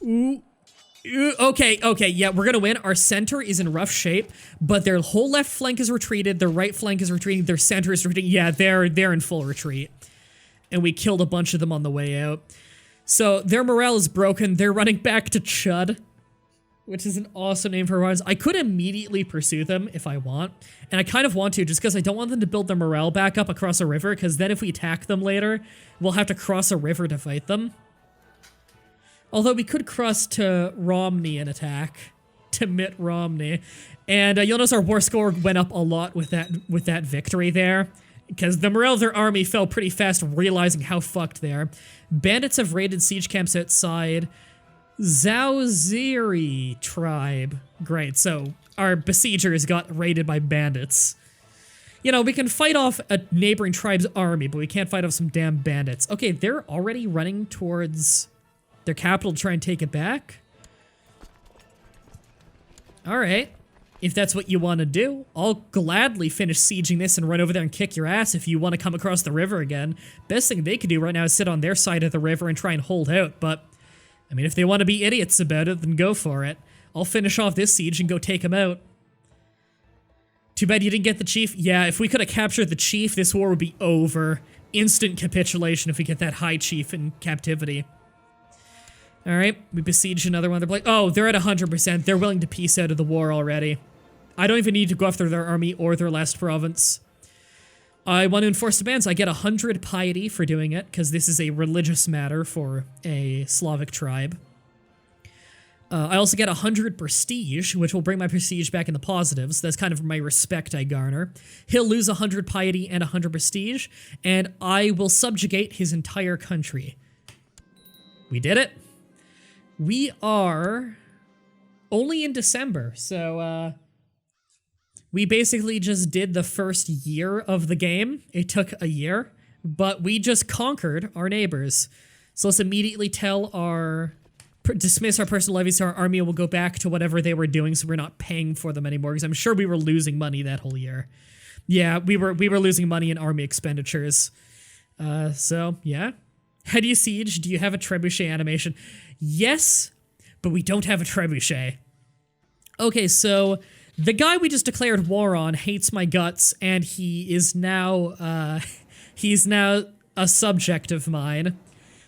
Ooh. Okay, yeah, we're gonna win. Our center is in rough shape, but their whole left flank is retreated, their right flank is retreating, their center is retreating. Yeah, they're in full retreat. And we killed a bunch of them on the way out. So their morale is broken. They're running back to Chud, which is an awesome name for runs. I could immediately pursue them if I want, and I kind of want to just because I don't want them to build their morale back up across a river, because then if we attack them later, we'll have to cross a river to fight them. Although we could cross to Romney and attack, to Mitt Romney, and you'll notice our war score went up a lot with that victory there, because the morale of their army fell pretty fast, realizing how fucked they are. Bandits have raided siege camps outside Zauziri tribe. Great, so our besiegers got raided by bandits. You know, we can fight off a neighboring tribe's army, but we can't fight off some damn bandits. Okay, they're already running towards their capital to try and take it back. Alright. If that's what you want to do, I'll gladly finish sieging this and run over there and kick your ass if you want to come across the river again. Best thing they could do right now is sit on their side of the river and try and hold out, but I mean, if they want to be idiots about it, then go for it. I'll finish off this siege and go take them out. Too bad you didn't get the chief. Yeah, if we could have captured the chief, this war would be over. Instant capitulation if we get that high chief in captivity. Alright, we besiege another one. They're like, oh, they're at 100%. They're willing to peace out of the war already. I don't even need to go after their army or their last province. I want to enforce the bans. I get 100 piety for doing it, because this is a religious matter for a Slavic tribe. I also get 100 prestige, which will bring my prestige back in the positives. That's kind of my respect I garner. He'll lose 100 piety and 100 prestige, and I will subjugate his entire country. We did it. We are only in December, so we basically just did the first year of the game. It took a year, but we just conquered our neighbors. So let's immediately dismiss our personal levies so our army will go back to whatever they were doing, so we're not paying for them anymore, because I'm sure we were losing money that whole year. Yeah, we were losing money in army expenditures. So, yeah. How do you siege? Do you have a trebuchet animation? Yes, but we don't have a trebuchet. Okay, so the guy we just declared war on hates my guts, and he is now, he's now a subject of mine.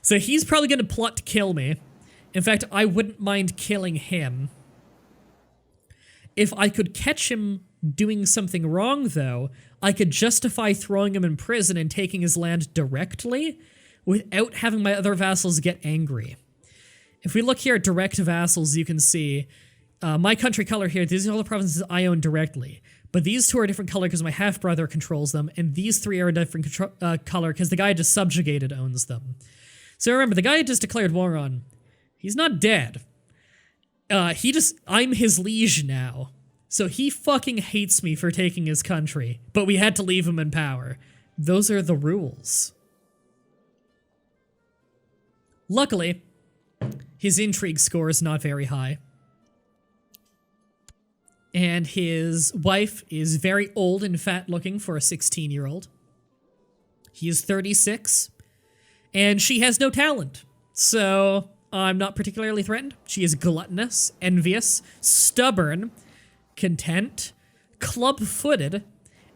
So he's probably gonna plot to kill me. In fact, I wouldn't mind killing him. If I could catch him doing something wrong, though, I could justify throwing him in prison and taking his land directly without having my other vassals get angry. If we look here at direct vassals, you can see my country color here, these are all the provinces I own directly. But these two are a different color because my half-brother controls them, and these three are a different color because the guy I just subjugated owns them. So remember, the guy I just declared war on, he's not dead. I'm his liege now. So he fucking hates me for taking his country, but we had to leave him in power. Those are the rules. Luckily, his intrigue score is not very high. And his wife is very old and fat-looking for a 16-year-old. He is 36, and she has no talent. So I'm not particularly threatened. She is gluttonous, envious, stubborn, content, club-footed,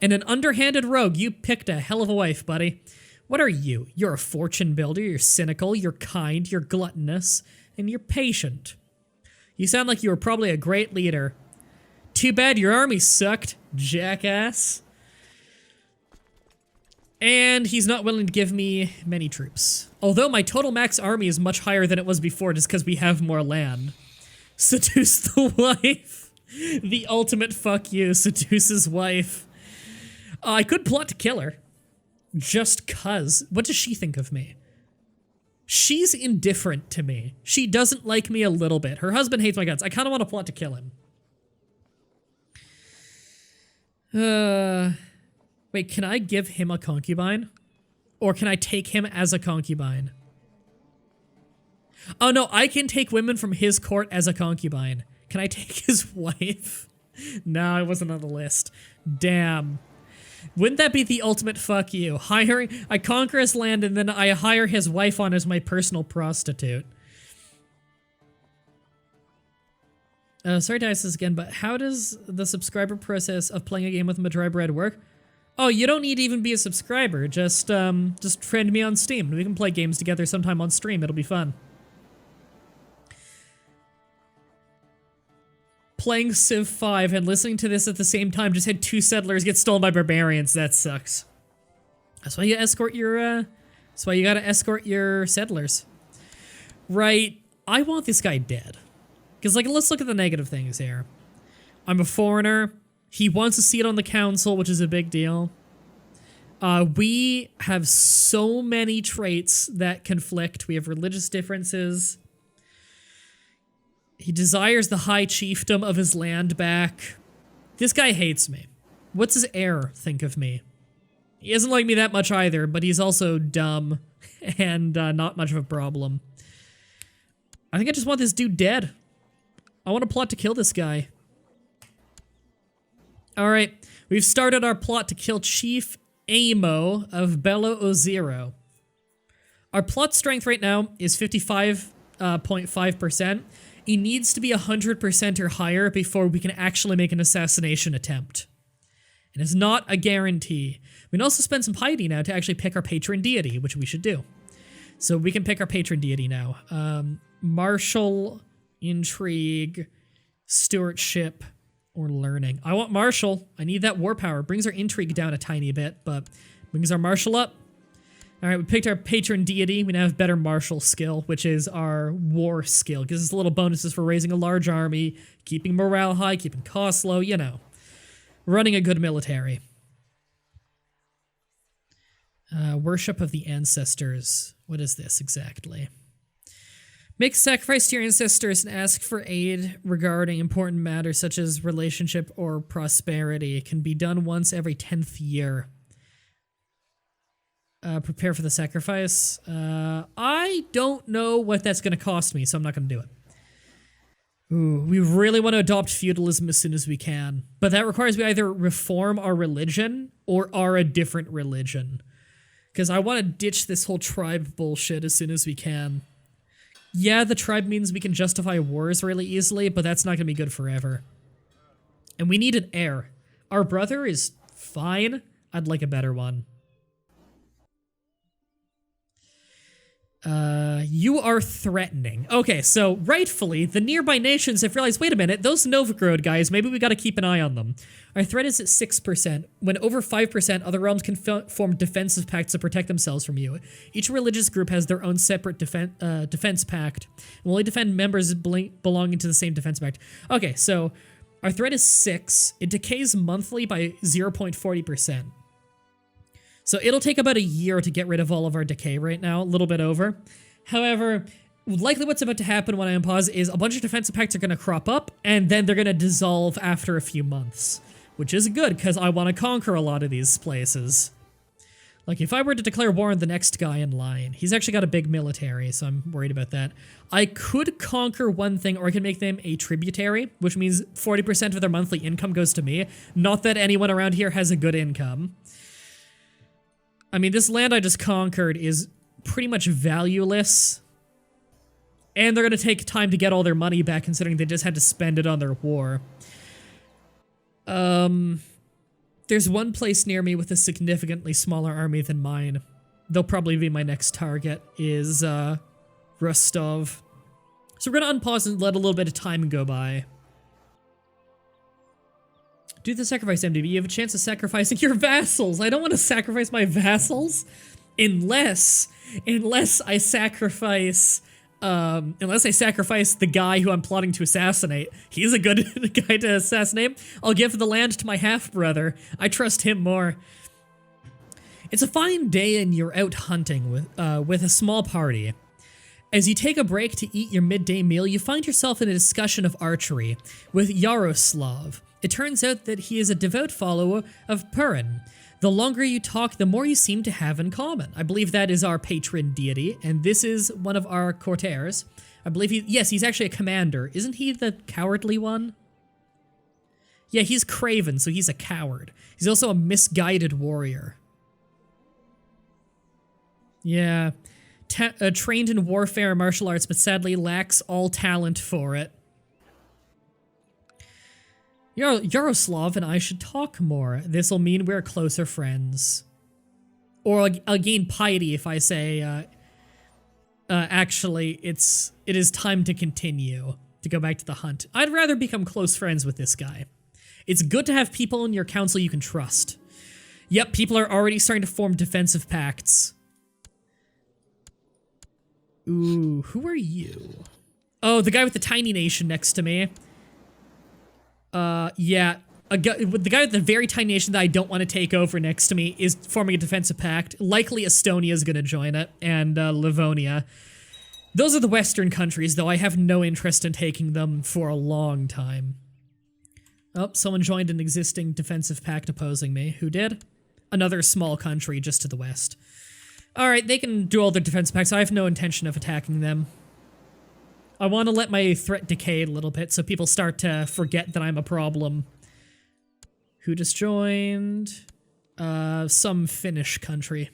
and an underhanded rogue. You picked a hell of a wife, buddy. What are you? You're a fortune builder, you're cynical, you're kind, you're gluttonous, and you're patient. You sound like you were probably a great leader. Too bad your army sucked, jackass. And he's not willing to give me many troops. Although my total max army is much higher than it was before just because we have more land. Seduce the wife. The ultimate fuck you, seduce his wife. I could plot to kill her. Just cuz. What does she think of me? She's indifferent to me. She doesn't like me a little bit. Her husband hates my guts. I kind of want to plot to kill him. Wait, can I give him a concubine? Or can I take him as a concubine? Oh no, I can take women from his court as a concubine. Can I take his wife? No, it wasn't on the list. Damn. Wouldn't that be the ultimate fuck you? I conquer his land and then I hire his wife on as my personal prostitute. Sorry to ask this again, but how does the subscriber process of playing a game with Mah-Dry-Bread work? Oh, you don't need to even be a subscriber. Just friend me on Steam, and we can play games together sometime on stream. It'll be fun. Playing Civ 5 and listening to this at the same time just had 2 settlers get stolen by barbarians. That sucks. That's why you escort your, that's why you gotta escort your settlers. Right, I want this guy dead. Because, like, let's look at the negative things here. I'm a foreigner. He wants a seat on the council, which is a big deal. We have so many traits that conflict. We have religious differences. He desires the high chiefdom of his land back. This guy hates me. What's his heir think of me? He doesn't like me that much either, but he's also dumb and not much of a problem. I think I just want this dude dead. I want to plot to kill this guy. Alright, we've started our plot to kill Chief Amo of Belo Ozero. Our plot strength right now is 55.5%. It needs to be 100% or higher before we can actually make an assassination attempt. And it's not a guarantee. We can also spend some piety now to actually pick our patron deity, which we should do. So we can pick our patron deity now. Martial, intrigue, stewardship, or learning. I want martial. I need that war power. Brings our intrigue down a tiny bit, but brings our martial up. All right, we picked our patron deity. We now have better martial skill, which is our war skill. Gives us little bonuses for raising a large army, keeping morale high, keeping costs low, you know. Running a good military. Worship of the ancestors. What is this exactly? Make a sacrifice to your ancestors and ask for aid regarding important matters such as relationship or prosperity. It can be done once every 10th year. Prepare for the sacrifice. I don't know what that's going to cost me, so I'm not going to do it. Ooh, we really want to adopt feudalism as soon as we can. But that requires we either reform our religion or are a different religion. Because I want to ditch this whole tribe bullshit as soon as we can. Yeah, the tribe means we can justify wars really easily, but that's not going to be good forever. And we need an heir. Our brother is fine. I'd like a better one. You are threatening. Okay, so rightfully, the nearby nations have realized, wait a minute, those Novgorod guys, maybe we gotta keep an eye on them. Our threat is at 6%. When over 5%, other realms can form defensive pacts to protect themselves from you. Each religious group has their own separate defense pact, and will only defend members belonging to the same defense pact. Okay, so our threat is 6. It decays monthly by 0.40%. So it'll take about a year to get rid of all of our decay right now, a little bit over. However, likely what's about to happen when I unpause is a bunch of defensive pacts are going to crop up, and then they're going to dissolve after a few months. Which is good, because I want to conquer a lot of these places. Like, if I were to declare war on the next guy in line, he's actually got a big military, so I'm worried about that. I could conquer one thing, or I could make them a tributary, which means 40% of their monthly income goes to me. Not that anyone around here has a good income. I mean, this land I just conquered is pretty much valueless. And they're going to take time to get all their money back, considering they just had to spend it on their war. There's one place near me with a significantly smaller army than mine. They'll probably be my next target, is, Rostov. So we're going to unpause and let a little bit of time go by. Do the sacrifice, MDB. You have a chance of sacrificing your vassals. I don't want to sacrifice my vassals unless I sacrifice the guy who I'm plotting to assassinate. He's a good guy to assassinate. I'll give the land to my half-brother. I trust him more. It's a fine day and you're out hunting with a small party. As you take a break to eat your midday meal, you find yourself in a discussion of archery with Yaroslav. It turns out that he is a devout follower of Purin. The longer you talk, the more you seem to have in common. I believe that is our patron deity, and this is one of our courtiers. I believe he's actually a commander. Isn't he the cowardly one? Yeah, he's craven, so he's a coward. He's also a misguided warrior. Yeah, trained in warfare and martial arts, but sadly lacks all talent for it. Yaroslav and I should talk more. This'll mean we're closer friends. Or I'll gain piety if I say, actually, it is time to continue, to go back to the hunt. I'd rather become close friends with this guy. It's good to have people in your council you can trust. Yep, people are already starting to form defensive pacts. Ooh, who are you? Oh, the guy with the tiny nation next to me. Yeah. The guy with the very tiny nation that I don't want to take over next to me is forming a defensive pact. Likely Estonia is going to join it, and Livonia. Those are the Western countries, though I have no interest in taking them for a long time. Oh, someone joined an existing defensive pact opposing me. Who did? Another small country just to the west. Alright, they can do all their defensive pacts. I have no intention of attacking them. I want to let my threat decay a little bit so people start to forget that I'm a problem. Who just joined? Some Finnish country.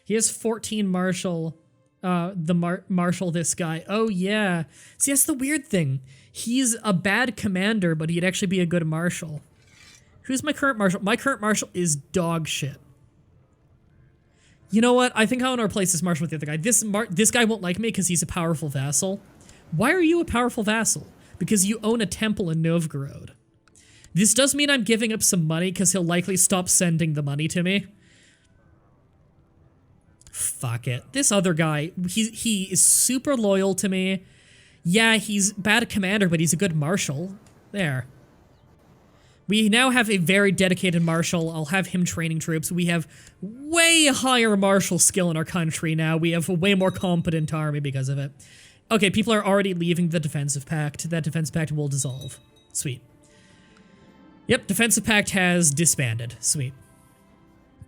He has 14 marshal. Marshal, this guy. Oh, yeah. See, that's the weird thing. He's a bad commander, but he'd actually be a good marshal. Who's my current marshal? My current marshal is dog shit. You know what? I think I want to replace this marshal with the other guy. This guy won't like me because he's a powerful vassal. Why are you a powerful vassal? Because you own a temple in Novgorod. This does mean I'm giving up some money because he'll likely stop sending the money to me. Fuck it. This other guy, he is super loyal to me. Yeah, he's bad commander, but he's a good marshal. There. We now have a very dedicated marshal. I'll have him training troops. We have way higher martial skill in our country now. We have a way more competent army because of it. Okay, people are already leaving the defensive pact. That defensive pact will dissolve. Sweet. Yep, defensive pact has disbanded. Sweet.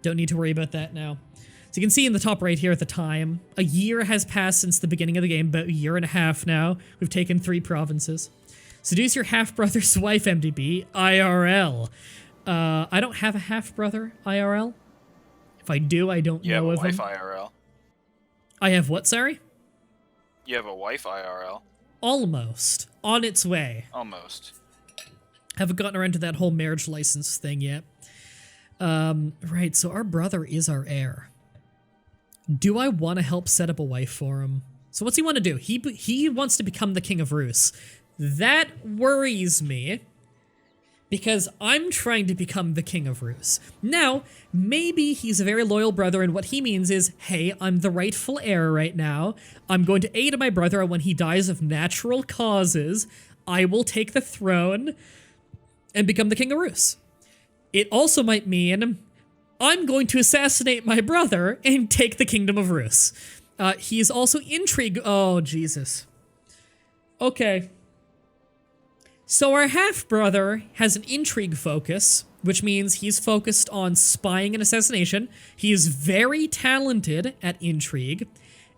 Don't need to worry about that now. So you can see in the top right here at the time, a year has passed since the beginning of the game, about a year and a half now. We've taken 3 provinces. Seduce your half-brother's wife, MDB, IRL. I don't have a half-brother, IRL. If I do, I don't know of him. You have a wife, IRL. I have what, sorry? You have a wife, IRL. Almost. On its way. Almost. Haven't gotten around to that whole marriage license thing yet. Right, so our brother is our heir. Do I want to help set up a wife for him? So what's he want to do? He wants to become the King of Rus. That worries me, because I'm trying to become the King of Rus. Now, maybe he's a very loyal brother, and what he means is, hey, I'm the rightful heir right now. I'm going to aid my brother, and when he dies of natural causes, I will take the throne and become the King of Rus. It also might mean I'm going to assassinate my brother and take the Kingdom of Rus. He is also intrigued. Oh, Jesus. Okay. So our half-brother has an intrigue focus, which means he's focused on spying and assassination. He is very talented at intrigue,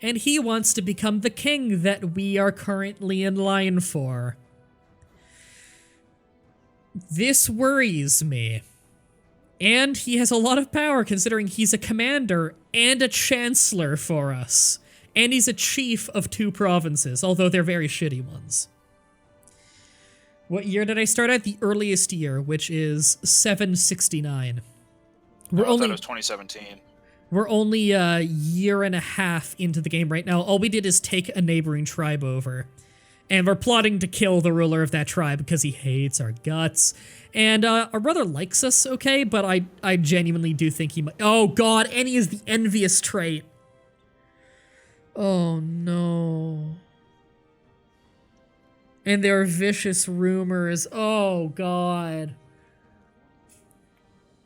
and he wants to become the king that we are currently in line for. This worries me. And he has a lot of power considering he's a commander and a chancellor for us. And he's a chief of 2 provinces, although they're very shitty ones. What year did I start at? The earliest year, which is 769. I thought it was 2017. We're only a year and a half into the game right now. All we did is take a neighboring tribe over. And we're plotting to kill the ruler of that tribe because he hates our guts. And our brother likes us, okay? But I genuinely do think he might... Oh, God, and he is the envious trait. Oh, no. And there are vicious rumors. Oh, God.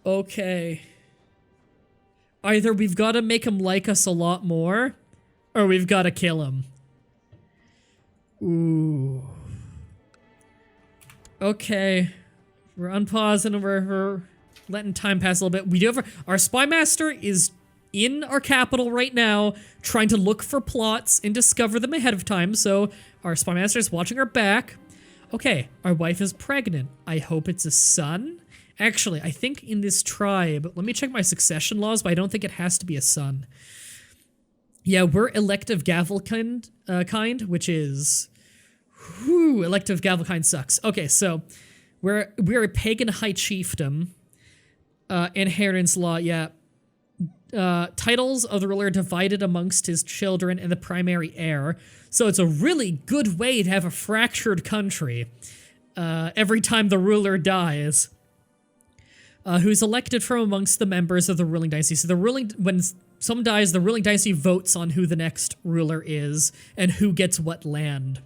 Okay. Either we've got to make him like us a lot more, or we've got to kill him. Ooh. Okay. We're unpausing and we're letting time pass a little bit. We do have our spy master is in our capital right now, trying to look for plots and discover them ahead of time, so our spy master is watching our back. Okay, our wife is pregnant. I hope it's a son. Actually, I think in this tribe, let me check my succession laws, but I don't think it has to be a son. Yeah, we're elective Gavelkind, which is... Whew, elective Gavelkind sucks. Okay, so We're a pagan high chiefdom. Inheritance law, yeah. Titles of the ruler divided amongst his children and the primary heir. So it's a really good way to have a fractured country. Every time the ruler dies. Who's elected from amongst the members of the ruling dynasty. So when someone dies, the ruling dynasty votes on who the next ruler is and who gets what land.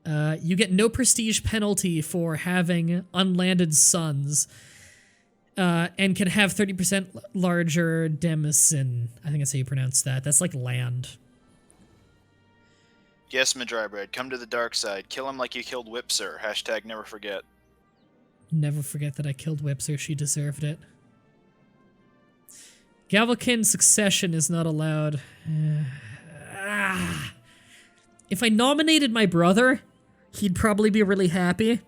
You get no prestige penalty for having unlanded sons. And can have 30% larger demesne. I think that's how you pronounce that. That's like land. Yes, Mah-Dry-Bread, come to the dark side. Kill him like you killed Whipser. Hashtag never forget. Never forget that I killed Whipser. She deserved it. Gavelkin succession is not allowed. If I nominated my brother, he'd probably be really happy.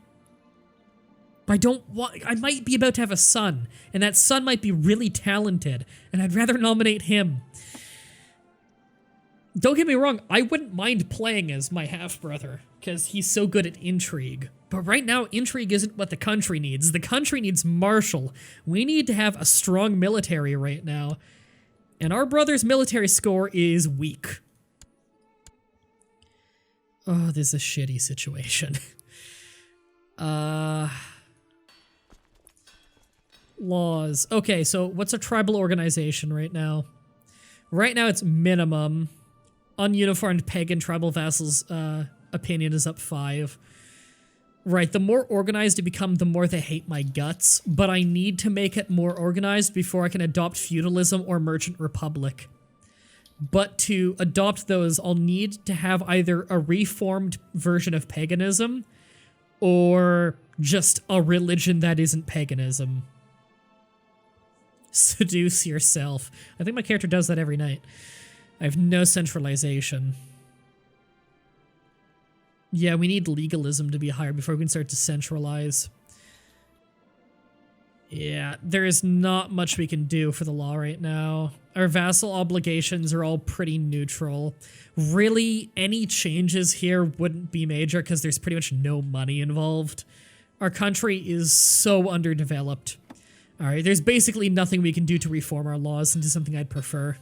But I don't want... I might be about to have a son, and that son might be really talented, and I'd rather nominate him. Don't get me wrong, I wouldn't mind playing as my half-brother, because he's so good at intrigue. But right now, intrigue isn't what the country needs. The country needs martial. We need to have a strong military right now. And our brother's military score is weak. Oh, this is a shitty situation. Laws. Okay, so what's a tribal organization right now? Right now it's minimum. Ununiformed pagan tribal vassals opinion is up 5. Right, the more organized you become, the more they hate my guts, but I need to make it more organized before I can adopt feudalism or merchant republic. But to adopt those, I'll need to have either a reformed version of paganism or just a religion that isn't paganism. Seduce yourself. I think my character does that every night. I have no centralization. Yeah, we need legalism to be higher before we can start to centralize. Yeah, there is not much we can do for the law right now. Our vassal obligations are all pretty neutral. Really, any changes here wouldn't be major because there's pretty much no money involved. Our country is so underdeveloped. Alright, there's basically nothing we can do to reform our laws into something I'd prefer.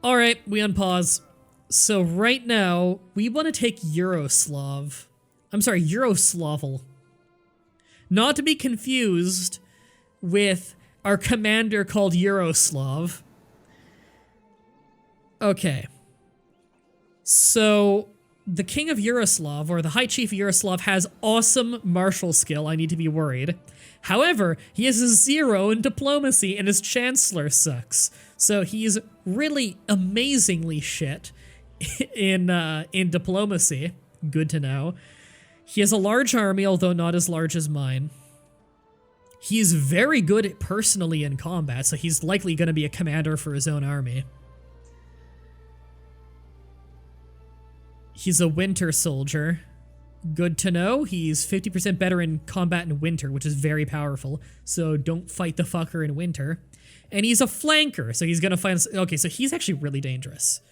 Alright, we unpause. So right now, we want to take Yuroslav. I'm sorry, Yuroslavel. Not to be confused with our commander called Yuroslav. Okay. So, the king of Yuroslav, or the high chief of Yuroslav, has awesome martial skill. I need to be worried. However, he has a 0 in diplomacy, and his chancellor sucks. So he's really amazingly shit in diplomacy. Good to know. He has a large army, although not as large as mine. He's very good personally in combat, so he's likely going to be a commander for his own army. He's a winter soldier. Good to know. He's 50% better in combat in winter, which is very powerful. So don't fight the fucker in winter. And he's a flanker, so he's gonna find... Okay, so he's actually really dangerous.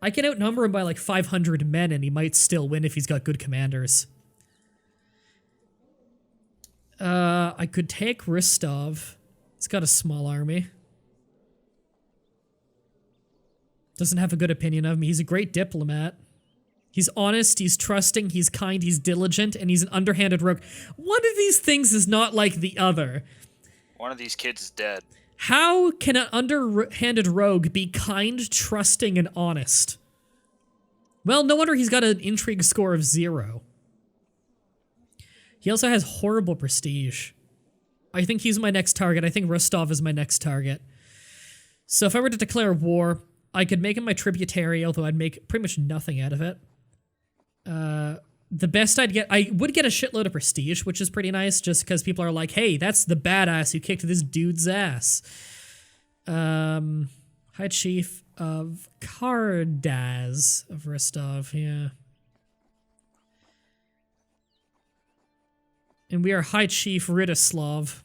I can outnumber him by like 500 men, and he might still win if he's got good commanders. I could take Rostov. He's got a small army. Doesn't have a good opinion of me. He's a great diplomat. He's honest, he's trusting, he's kind, he's diligent, and he's an underhanded rogue. One of these things is not like the other. One of these kids is dead. How can an underhanded rogue be kind, trusting, and honest? Well, no wonder he's got an intrigue score of 0. He also has horrible prestige. I think he's my next target. I think Rostov is my next target. So if I were to declare war, I could make him my tributary, although I'd make pretty much nothing out of it. The best I'd get, I would get a shitload of prestige, which is pretty nice, just because people are like, hey, that's the badass who kicked this dude's ass. High Chief of Kardaz of Rostov, yeah. And we are High Chief Ridislav.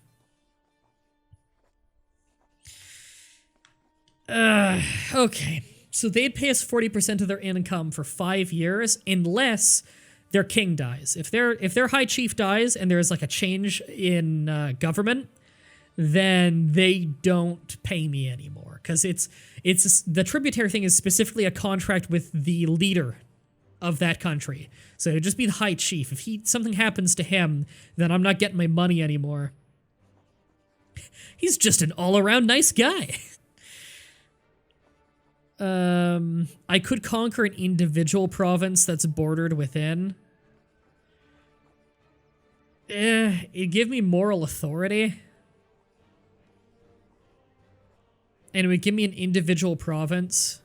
Okay. So they'd pay us 40% of their income for 5 years, unless their king dies. If their high chief dies and there's like a change in government, then they don't pay me anymore, because it's the tributary thing is specifically a contract with the leader of that country. So it'd just be the high chief. If something happens to him, then I'm not getting my money anymore. He's just an all-around nice guy. I could conquer an individual province that's bordered within. It'd give me moral authority. And it would give me an individual province.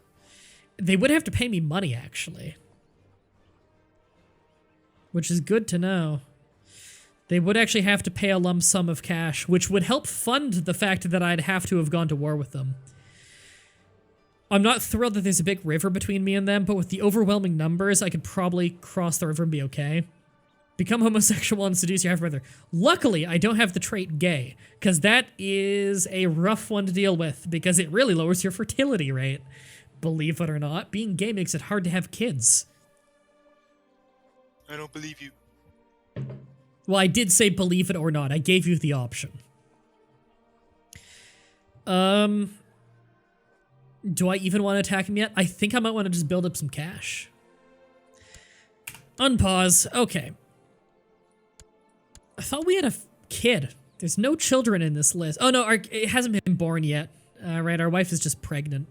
They would have to pay me money, actually. Which is good to know. They would actually have to pay a lump sum of cash, which would help fund the fact that I'd have to have gone to war with them. I'm not thrilled that there's a big river between me and them, but with the overwhelming numbers, I could probably cross the river and be okay. Become homosexual and seduce your half-brother. Luckily, I don't have the trait gay, because that is a rough one to deal with, because it really lowers your fertility rate. Believe it or not, being gay makes it hard to have kids. I don't believe you. Well, I did say believe it or not. I gave you the option. Do I even want to attack him yet? I think I might want to just build up some cash. Unpause. Okay. I thought we had a kid. There's no children in this list. Oh no, it hasn't been born yet. Right, our wife is just pregnant.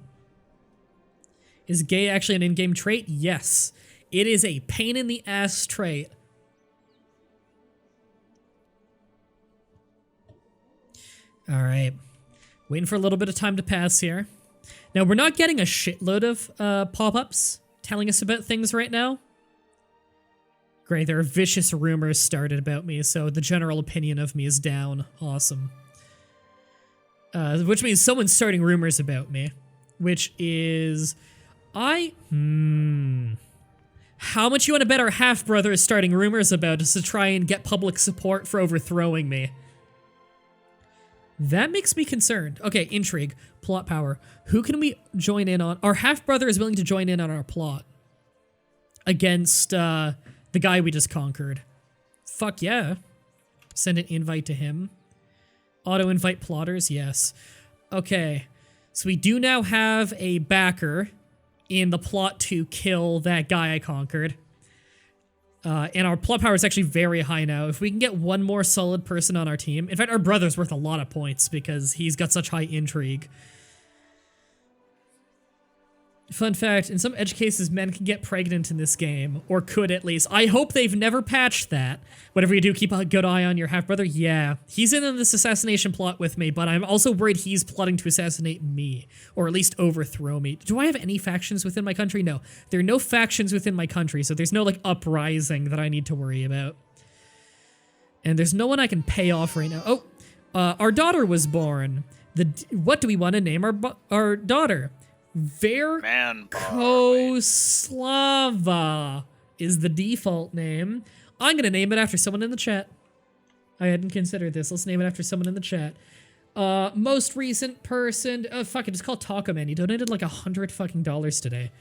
Is gay actually an in-game trait? Yes. It is a pain in the ass trait. Alright. Waiting for a little bit of time to pass here. Now, we're not getting a shitload of pop-ups telling us about things right now. Great, there are vicious rumors started about me, so the general opinion of me is down. Awesome. Which means someone's starting rumors about me. Which is... How much you want to bet our half-brother is starting rumors about us to try and get public support for overthrowing me? That makes me concerned. Okay, intrigue. Plot power. Who can we join in on? Our half-brother is willing to join in on our plot. Against, the guy we just conquered. Fuck yeah. Send an invite to him. Auto-invite plotters, yes. Okay. So we do now have a backer in the plot to kill that guy I conquered. And our plot power is actually very high now. If we can get one more solid person on our team... In fact, our brother's worth a lot of points because he's got such high intrigue. Fun fact, in some edge cases, men can get pregnant in this game. Or could, at least. I hope they've never patched that. Whatever you do, keep a good eye on your half-brother. Yeah, he's in on this assassination plot with me, but I'm also worried he's plotting to assassinate me. Or at least overthrow me. Do I have any factions within my country? No. There are no factions within my country, so there's no, like, uprising that I need to worry about. And there's no one I can pay off right now. Oh, our daughter was born. What do we want to name our daughter? Verkoslava is the default name. I'm gonna name it after someone in the chat. I hadn't considered this. Let's name it after someone in the chat. Most recent person. Fuck it. Just call Taco Man. You donated like $100 fucking today.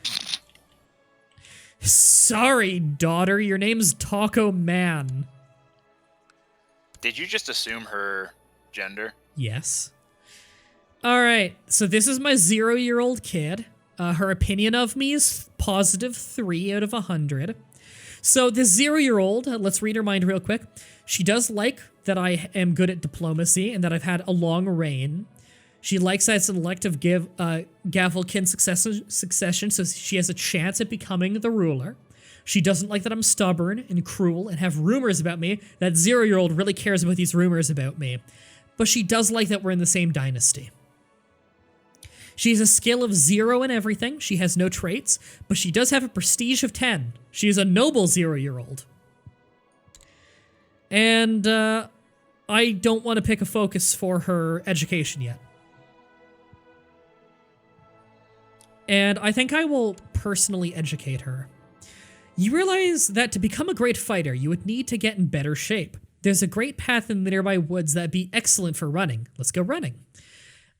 Sorry, daughter. Your name's Taco Man. Did you just assume her gender? Yes. Alright, so this is my 0-year-old kid. Her opinion of me is positive 3 out of 100. So this 0-year-old, let's read her mind real quick. She does like that I am good at diplomacy and that I've had a long reign. She likes that it's an elective Gavelkin succession, so she has a chance at becoming the ruler. She doesn't like that I'm stubborn and cruel and have rumors about me. That 0-year-old really cares about these rumors about me. But she does like that we're in the same dynasty. She has a skill of 0 in everything. She has no traits, but she does have a prestige of 10. She is a noble 0-year-old. And I don't want to pick a focus for her education yet. And I think I will personally educate her. You realize that to become a great fighter, you would need to get in better shape. There's a great path in the nearby woods that'd be excellent for running. Let's go running.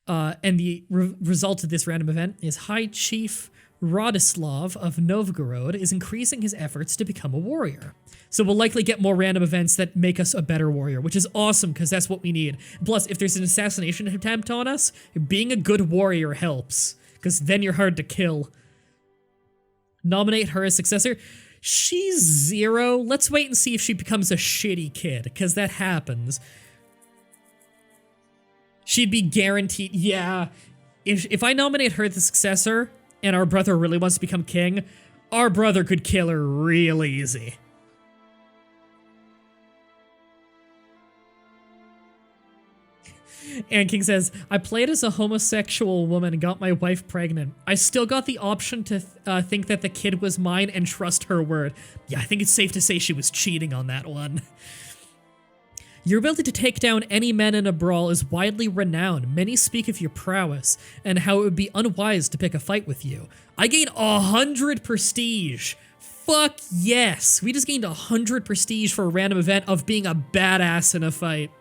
And the result of this random event is High Chief Rodislav of Novgorod is increasing his efforts to become a warrior. So we'll likely get more random events that make us a better warrior, which is awesome because that's what we need. Plus, if there's an assassination attempt on us, being a good warrior helps, because then you're hard to kill. Nominate her as successor. She's 0. Let's wait and see if she becomes a shitty kid, because that happens. She'd be guaranteed. Yeah. If I nominate her as the successor, and our brother really wants to become king, our brother could kill her real easy. And King says, I played as a homosexual woman and got my wife pregnant. I still got the option to think that the kid was mine and trust her word. Yeah, I think it's safe to say she was cheating on that one. Your ability to take down any men in a brawl is widely renowned. Many speak of your prowess and how it would be unwise to pick a fight with you. I gained 100 prestige. Fuck yes. We just gained 100 prestige for a random event of being a badass in a fight.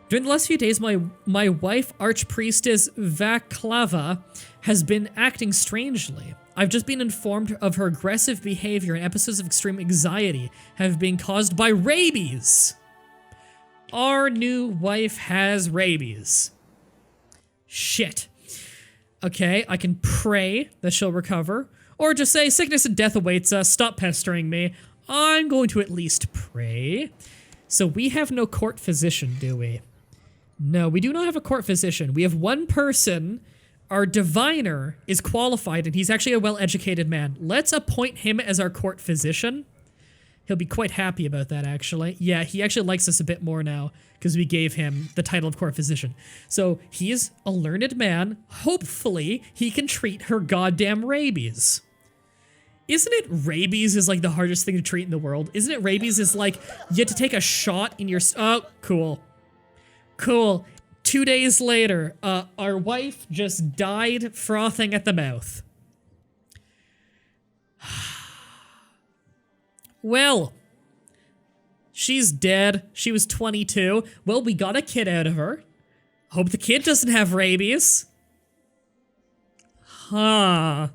During the last few days, my wife, Archpriestess Vaclava, has been acting strangely. I've just been informed of her aggressive behavior and episodes of extreme anxiety have been caused by rabies. Our new wife has rabies. Shit. Okay, I can pray that she'll recover, or just say, sickness and death awaits us, stop pestering me. I'm going to at least pray. So we have no court physician, do we? No, we do not have a court physician. We have one person. Our diviner is qualified, and he's actually a well-educated man. Let's appoint him as our court physician. He'll be quite happy about that, actually. Yeah, he actually likes us a bit more now, because we gave him the title of court physician. So, he is a learned man. Hopefully, he can treat her goddamn rabies. Isn't it rabies is like the hardest thing to treat in the world? Isn't it rabies is like, you have to take a shot in your... Oh, cool. Cool. 2 days later, our wife just died frothing at the mouth. Well, she's dead. She was 22. Well, we got a kid out of her. Hope the kid doesn't have rabies. Huh.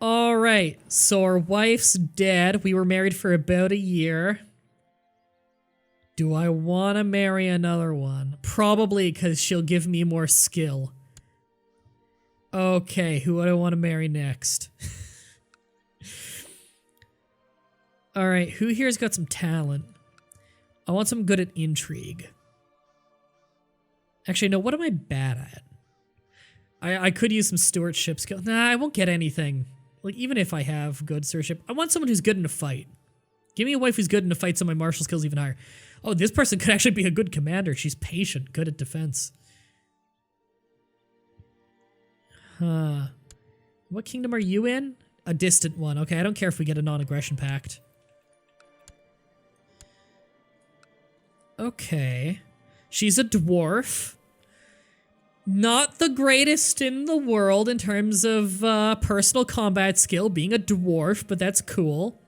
Alright, so our wife's dead. We were married for about a year. Do I want to marry another one? Probably because she'll give me more skill. Okay, who do I want to marry next? Alright, who here's got some talent? I want someone good at intrigue. Actually, no, what am I bad at? I could use some stewardship skill. Nah, I won't get anything. Like, even if I have good stewardship, I want someone who's good in a fight. Give me a wife who's good in a fight so my martial skill's even higher. Oh, this person could actually be a good commander. She's patient, good at defense. Huh. What kingdom are you in? A distant one. Okay, I don't care if we get a non-aggression pact. Okay. She's a dwarf. Not the greatest in the world in terms of personal combat skill, being a dwarf, but that's cool.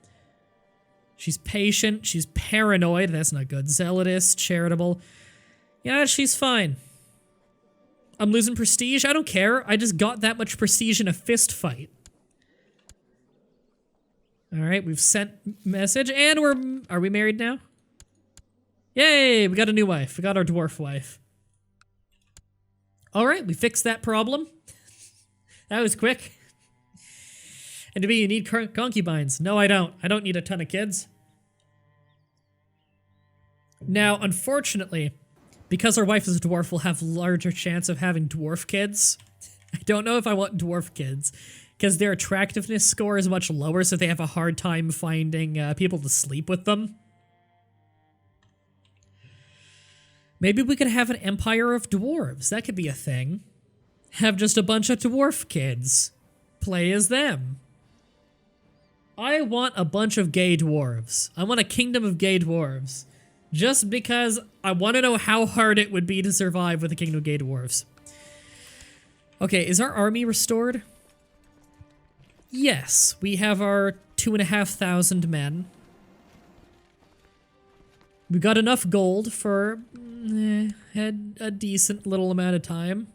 She's patient, she's paranoid, that's not good. Zealotous, charitable. Yeah, she's fine. I'm losing prestige, I don't care. I just got that much prestige in a fist fight. Alright, we've sent message, and are we married now? Yay, we got a new wife. We got our dwarf wife. Alright, we fixed that problem. That was quick. And to be, you need concubines. No, I don't. I don't need a ton of kids. Now, unfortunately, because our wife is a dwarf, we'll have larger chance of having dwarf kids. I don't know if I want dwarf kids, because their attractiveness score is much lower, so they have a hard time finding people to sleep with them. Maybe we could have an empire of dwarves. That could be a thing. Have just a bunch of dwarf kids. Play as them. I want a bunch of gay dwarves. I want a kingdom of gay dwarves. Just because I want to know how hard it would be to survive with a kingdom of gay dwarves. Okay, is our army restored? Yes, we have our 2,500 men. We got enough gold for a decent little amount of time.